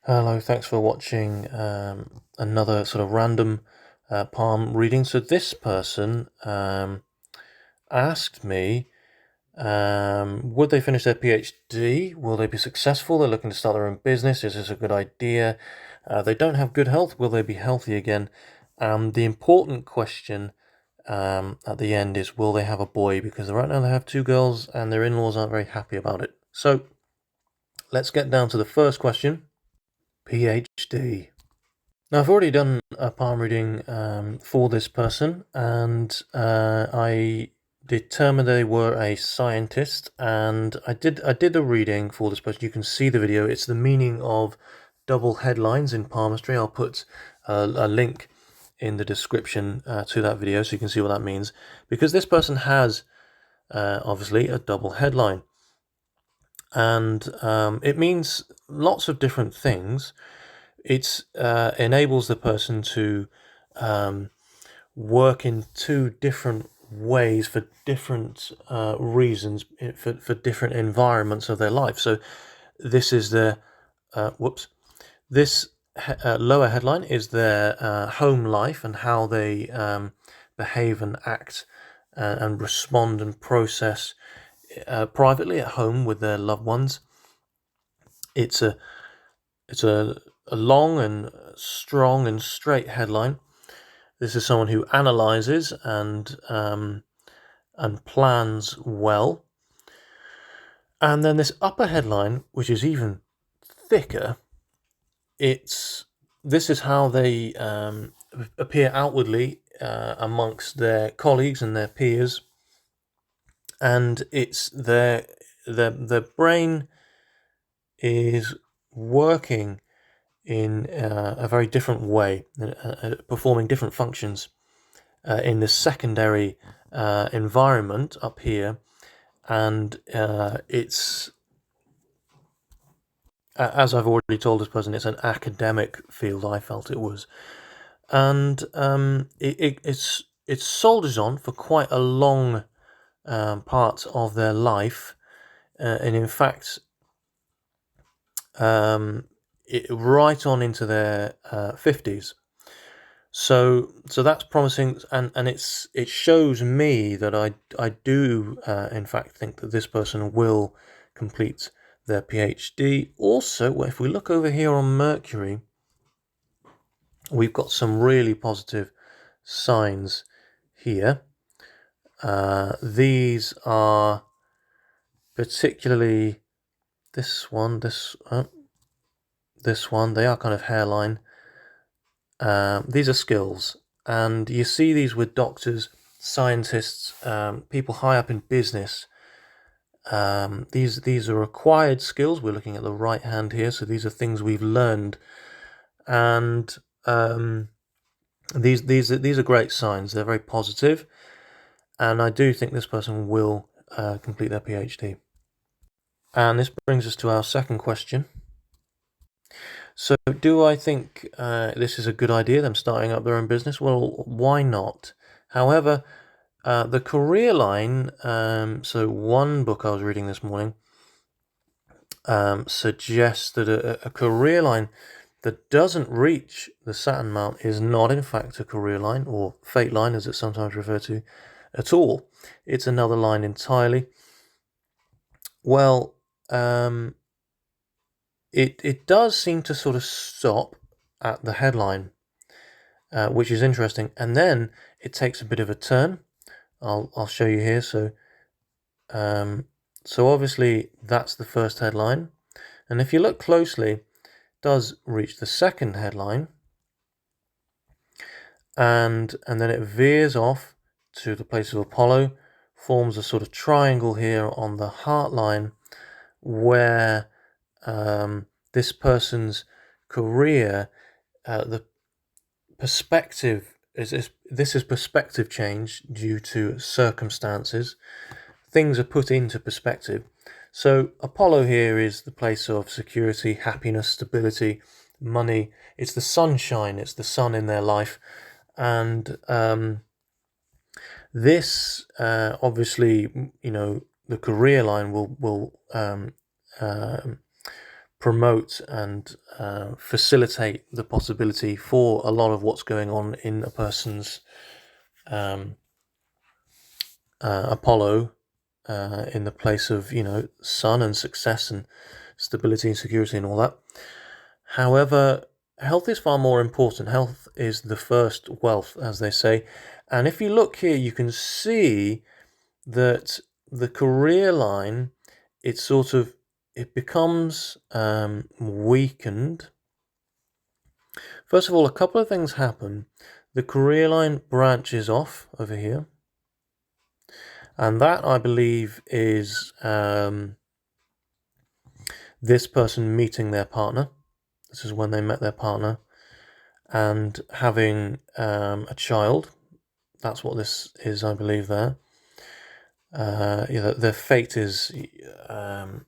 Hello, thanks for watching another sort of random palm reading. So this person asked me, would they finish their PhD? Will they be successful? They're looking to start their own business. Is this a good idea? They don't have good health. Will they be healthy again? The important question at the end is, will they have a boy? Because right now they have two girls and their in-laws aren't very happy about it. So let's get down to the first question. PhD. Now, I've already done a palm reading for this person, and I determined they were a scientist, and I did a reading for this person. You can see the video. It's the meaning of double headlines in palmistry. I'll put a link in the description to that video so you can see what that means, because this person has obviously a double headline, and it means lots of different things. It enables the person to work in two different ways for different reasons, for different environments of their life. So this is their this lower headline is their home life and how they behave and act and respond and process privately at home with their loved ones. It's a long and strong and straight headline. This is someone who analyzes and plans well. And then this upper headline, which is even thicker, this is how they appear outwardly amongst their colleagues and their peers, and it's their brain is working in a very different way, performing different functions in the secondary environment up here, and it's, as I've already told this person, it's an academic field. I felt it was, and it soldiers on for quite a long part of their life, and in fact, right on into their 50s. So that's promising, and it shows me that I do in fact think that this person will complete their PhD. Also, if we look over here on Mercury, we've got some really positive signs here. These are particularly this one, they are kind of hairline. These are skills, and you see these with doctors, scientists, people high up in business. These are acquired skills. We're looking at the right hand here, so these are things we've learned, and these are great signs. They're very positive, and I do think this person will complete their PhD. And this brings us to our second question. So do I think this is a good idea, them starting up their own business? Well, why not? However, the career line, so one book I was reading this morning suggests that a career line that doesn't reach the Saturn mount is not in fact a career line, or fate line as it's sometimes referred to, at all. It's another line entirely. Well, it does seem to sort of stop at the headline, which is interesting, and then it takes a bit of a turn. I'll show you here. So obviously that's the first headline, and if you look closely, it does reach the second headline, and then it veers off to the place of Apollo, forms a sort of triangle here on the heart line, where this person's career, the perspective this is perspective change due to circumstances. Things are put into perspective. So Apollo here is the place of security, happiness, stability, money. It's the sunshine, it's the sun in their life, and this obviously, the career line will promote and facilitate the possibility for a lot of what's going on in a person's Apollo in the place of, sun and success and stability and security and all that. However, health is far more important. Health is the first wealth, as they say. And if you look here, you can see that the career line, it becomes weakened. First of all, a couple of things happen. The career line branches off over here. And that, I believe, is this person meeting their partner. This is when they met their partner and having a child. That's what this is, I believe, there. Their fate is the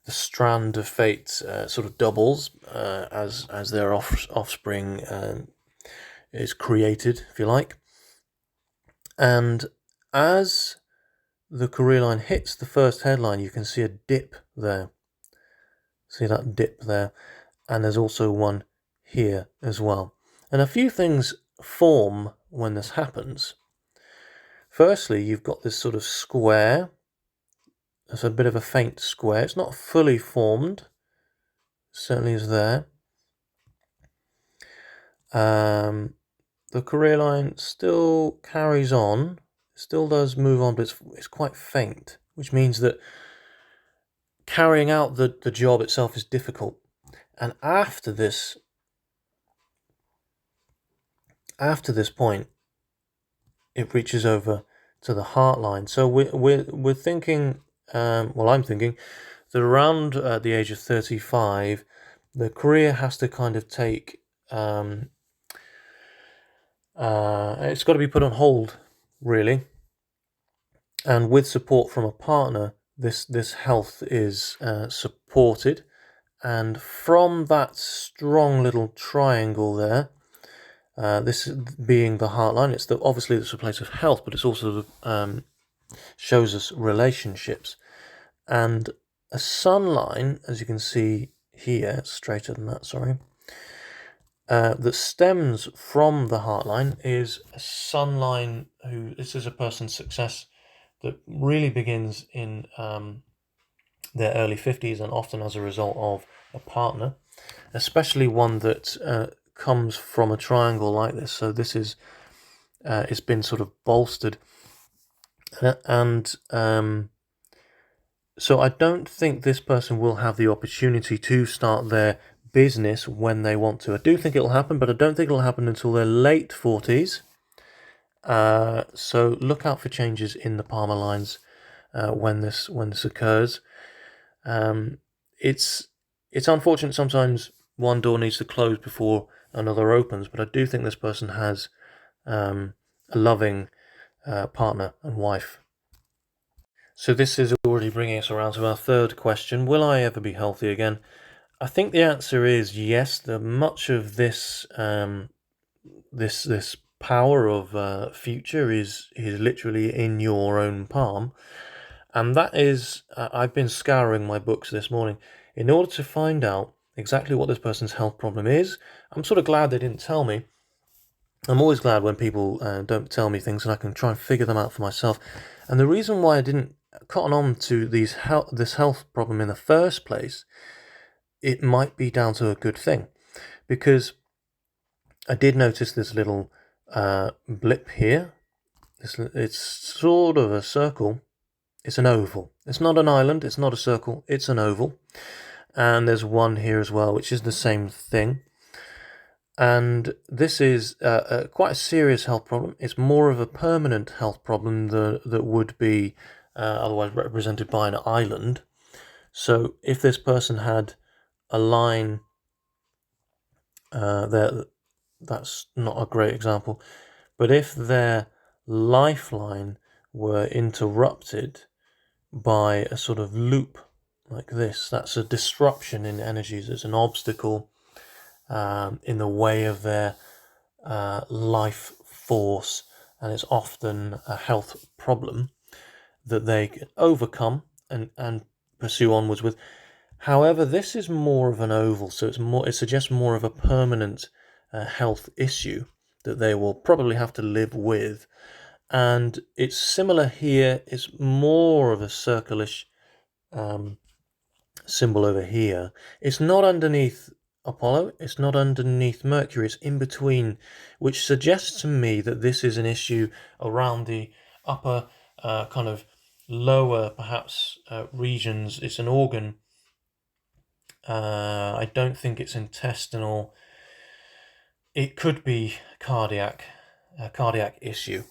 strand of fate sort of doubles as their offspring is created, if you like. And as the career line hits the first headline, you can see a dip there. See that dip there? And there's also one here as well. And a few things form when this happens. Firstly, you've got this sort of square. It's a bit of a faint square. It's not fully formed. Certainly is there. The career line still carries on. Still does move on, but it's quite faint, which means that carrying out the job itself is difficult. And after this point, it reaches over to the heart line. So we're thinking, I'm thinking that around the age of 35, the career has to kind of take, it's got to be put on hold, really. And with support from a partner, this health is supported. And from that strong little triangle there, this being the heart line, obviously it's a place of health, but it's also shows us relationships. And a sun line, as you can see here, it's straighter than that, sorry, that stems from the heart line is a sun line this is a person's success that really begins in their early 50s and often as a result of a partner, especially one that comes from a triangle like this. So this is it's been sort of bolstered, and so I don't think this person will have the opportunity to start their business when they want to. I do think it'll happen, but I don't think it'll happen until their late 40s. So look out for changes in the Palmer lines when this occurs. It's unfortunate sometimes one door needs to close before another opens, but I do think this person has a loving partner and wife. So this is already bringing us around to our third question. Will I ever be healthy again? I think the answer is yes. Much of this this power of future is literally in your own palm. And that is, I've been scouring my books this morning in order to find out exactly what this person's health problem is. I'm sort of glad they didn't tell me. I'm always glad when people don't tell me things and I can try and figure them out for myself. And the reason why I didn't cotton on to this health problem in the first place, it might be down to a good thing. Because I did notice this little blip here. It's sort of a circle. It's an oval. It's not an island, it's not a circle, it's an oval. And there's one here as well, which is the same thing. And this is quite a serious health problem. It's more of a permanent health problem that would be otherwise represented by an island. So if this person had a line there, that's not a great example. But if their lifeline were interrupted by a sort of loop like this, that's a disruption in energies. It's an obstacle in the way of their life force, and it's often a health problem that they can overcome and pursue onwards with. However, this is more of an oval, so it suggests more of a permanent health issue that they will probably have to live with. And it's similar here. It's more of a circlish symbol over here. It's not underneath Apollo, it's not underneath Mercury, it's in between, which suggests to me that this is an issue around the upper kind of lower perhaps regions. It's an organ. I don't think it's intestinal. It could be a cardiac issue.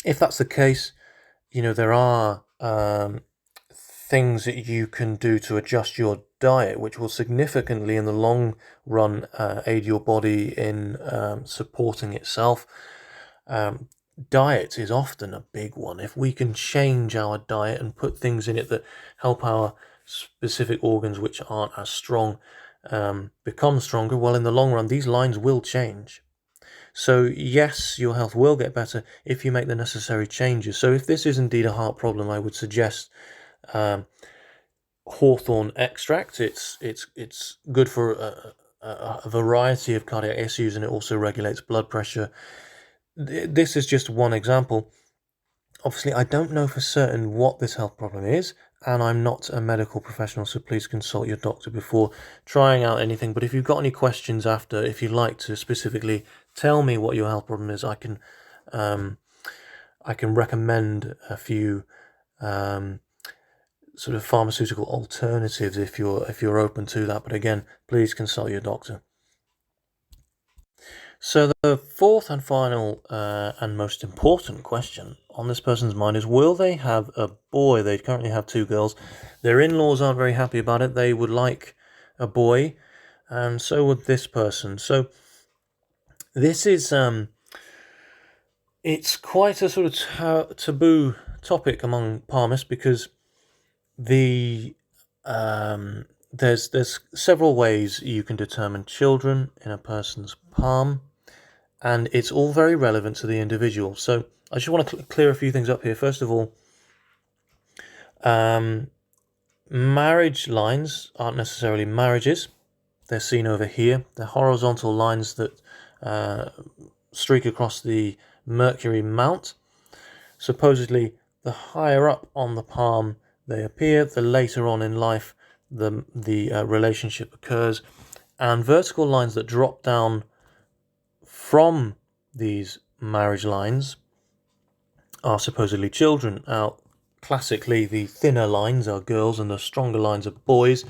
If that's the case, there are things that you can do to adjust your diet, which will significantly in the long run aid your body in supporting itself. Diet is often a big one. If we can change our diet and put things in it that help our specific organs which aren't as strong become stronger, well, in the long run these lines will change. So yes, your health will get better if you make the necessary changes. So if this is indeed a heart problem, I would suggest hawthorn extract. It's good for a variety of cardiac issues, and it also regulates blood pressure. This is just one example. Obviously, I don't know for certain what this health problem is, and I'm not a medical professional, so please consult your doctor before trying out anything. But if you've got any questions after, if you'd like to specifically tell me what your health problem is, I can recommend a few sort of pharmaceutical alternatives if you're open to that. But again, please consult your doctor. So the fourth and final and most important question on this person's mind is, will they have a boy? They currently have two girls. Their in-laws aren't very happy about it. They would like a boy, and so would this person. So this is it's quite a sort of taboo topic among palmists, because there's several ways you can determine children in a person's palm, and it's all very relevant to the individual. So I just want to clear a few things up here. First of all, marriage lines aren't necessarily marriages. They're seen over here. They're horizontal lines that streak across the Mercury mount. Supposedly, the higher up on the palm they appear, the later on in life the relationship occurs. And vertical lines that drop down from these marriage lines are supposedly children. Now, classically, the thinner lines are girls and the stronger lines are boys.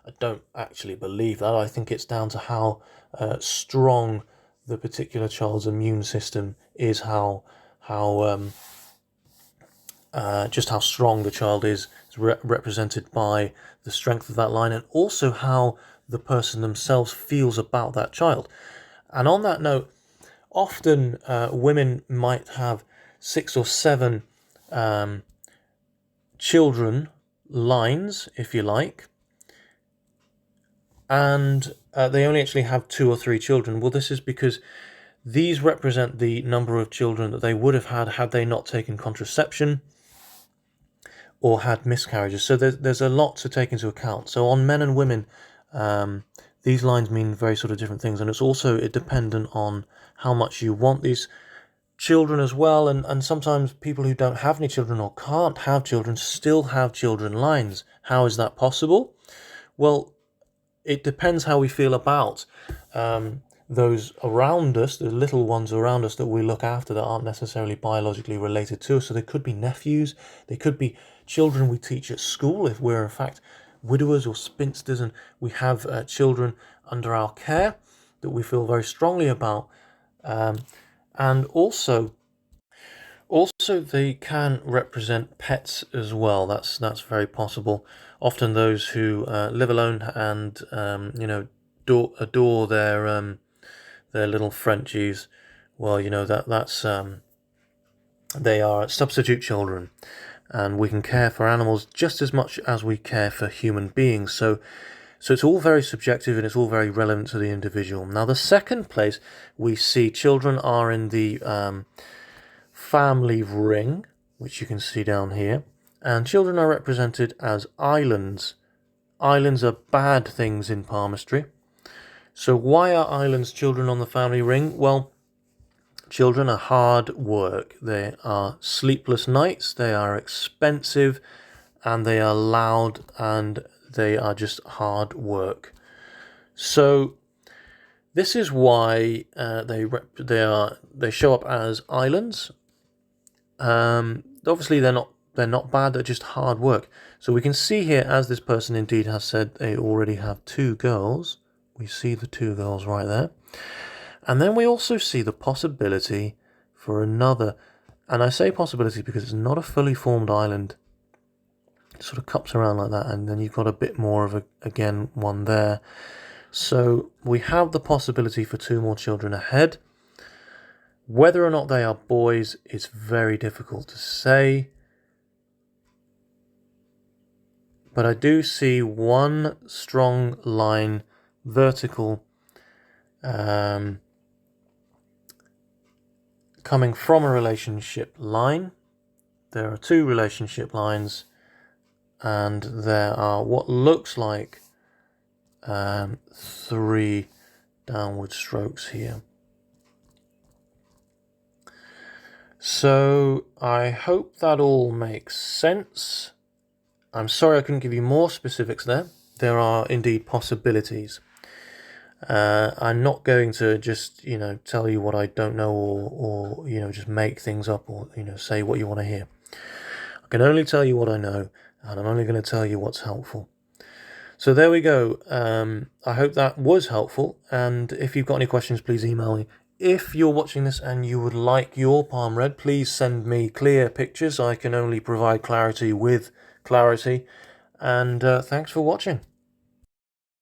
I don't actually believe that. I think it's down to how strong the particular child's immune system is, just how strong the child is represented by the strength of that line, and also how the person themselves feels about that child. And on that note, often women might have 6 or 7 children lines, if you like, and they only actually have 2 or 3 children. Well, this is because these represent the number of children that they would have had they not taken contraception or had miscarriages. So there's a lot to take into account. So on men and women, these lines mean very sort of different things, and it's also dependent on how much you want these children as well. And sometimes people who don't have any children or can't have children still have children lines. How is that possible? Well, it depends how we feel about those around us, the little ones around us that we look after that aren't necessarily biologically related to us. So they could be nephews, they could be children we teach at school if we're in fact widowers or spinsters and we have children under our care that we feel very strongly about. And also they can represent pets as well. That's very possible. Often those who live alone and adore their little Frenchies, well, that's they are substitute children, and we can care for animals just as much as we care for human beings. So it's all very subjective and it's all very relevant to the individual. Now, the second place we see children are in the family ring, which you can see down here, and children are represented as islands islands are bad things in palmistry. So why are islands children on the family ring? Well, children are hard work. They are sleepless nights, they are expensive, and they are loud, and they are just hard work. So this is why they show up as islands. Obviously they're not bad, they're just hard work. So we can see here, as this person indeed has said, they already have 2 girls. We see the 2 girls right there. And then we also see the possibility for another, and I say possibility because it's not a fully formed island. It sort of cups around like that, and then you've got a bit more of again one there. So we have the possibility for 2 more children ahead. Whether or not they are boys is very difficult to say. But I do see one strong line, vertical, coming from a relationship line. There are 2 relationship lines, and there are what looks like 3 downward strokes here. So I hope that all makes sense. I'm sorry I couldn't give you more specifics there. There are indeed possibilities. I'm not going to just, tell you what I don't know, or just make things up, or, say what you want to hear. I can only tell you what I know, and I'm only going to tell you what's helpful. So there we go. I hope that was helpful, and if you've got any questions, please email me. If you're watching this and you would like your palm read, please send me clear pictures. I can only provide clarity with clarity. And thanks for watching.